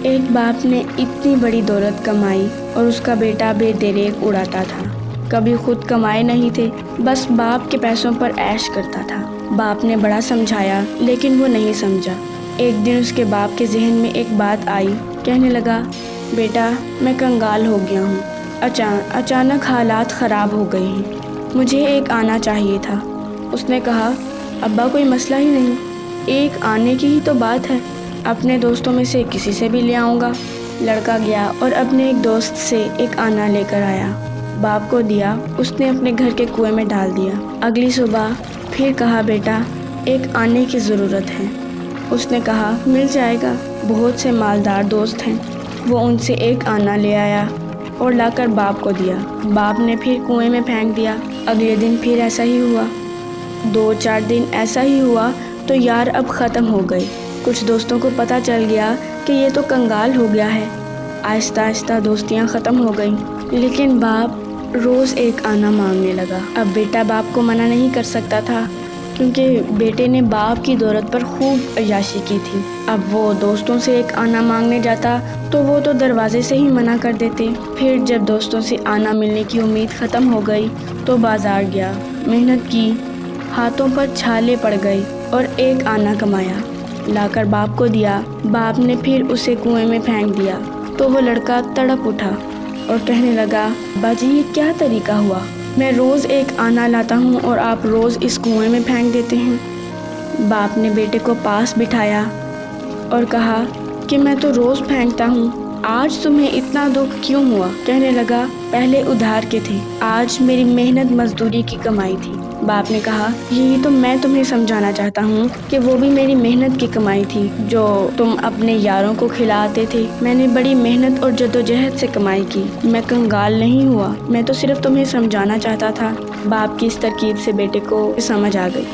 ایک باپ نے اتنی بڑی دولت کمائی اور اس کا بیٹا بے دریغ اڑاتا تھا۔ کبھی خود کمائے نہیں تھے، بس باپ کے پیسوں پر عیش کرتا تھا۔ باپ نے بڑا سمجھایا لیکن وہ نہیں سمجھا۔ ایک دن اس کے باپ کے ذہن میں ایک بات آئی۔ کہنے لگا، بیٹا میں کنگال ہو گیا ہوں، اچانک حالات خراب ہو گئے ہیں، مجھے ایک آنا چاہیے تھا۔ اس نے کہا، ابا کوئی مسئلہ ہی نہیں، ایک آنے کی ہی تو بات ہے، اپنے دوستوں میں سے کسی سے بھی لے آؤں گا۔ لڑکا گیا اور اپنے ایک دوست سے ایک آنا لے کر آیا، باپ کو دیا، اس نے اپنے گھر کے کنویں میں ڈال دیا۔ اگلی صبح پھر کہا، بیٹا ایک آنے کی ضرورت ہے۔ اس نے کہا، مل جائے گا، بہت سے مالدار دوست ہیں۔ وہ ان سے ایک آنا لے آیا اور لا کر باپ کو دیا۔ باپ نے پھر کنویں میں پھینک دیا۔ اگلے دن پھر ایسا ہی ہوا، 2-4 دن ایسا ہی ہوا تو یار اب ختم ہو گئے۔ کچھ دوستوں کو پتہ چل گیا کہ یہ تو کنگال ہو گیا ہے۔ آہستہ آہستہ دوستیاں ختم ہو گئیں، لیکن باپ روز ایک آنا مانگنے لگا۔ اب بیٹا باپ کو منع نہیں کر سکتا تھا، کیونکہ بیٹے نے باپ کی دولت پر خوب عیاشی کی تھی۔ اب وہ دوستوں سے ایک آنا مانگنے جاتا تو وہ تو دروازے سے ہی منع کر دیتے۔ پھر جب دوستوں سے آنا ملنے کی امید ختم ہو گئی تو بازار گیا، محنت کی، ہاتھوں پر چھالے پڑ گئے اور ایک آنا کمایا، لا کر باپ کو دیا۔ باپ نے پھر اسے کنویں میں پھینک دیا تو وہ لڑکا تڑپ اٹھا اور کہنے لگا، باجی یہ کیا طریقہ ہوا؟ میں روز ایک آنا لاتا ہوں اور آپ روز اس کنویں میں پھینک دیتے ہیں۔ باپ نے بیٹے کو پاس بٹھایا اور کہا کہ میں تو روز پھینکتا ہوں، آج تمہیں اتنا دکھ کیوں ہوا؟ کہنے لگا، پہلے ادھار کے تھے، آج میری محنت مزدوری کی کمائی تھی۔ باپ نے کہا، یہی تو میں تمہیں سمجھانا چاہتا ہوں کہ وہ بھی میری محنت کی کمائی تھی جو تم اپنے یاروں کو کھلاتے تھے۔ میں نے بڑی محنت اور جدوجہد سے کمائی کی، میں کنگال نہیں ہوا، میں تو صرف تمہیں سمجھانا چاہتا تھا۔ باپ کی اس ترکیب سے بیٹے کو سمجھ آ گئی۔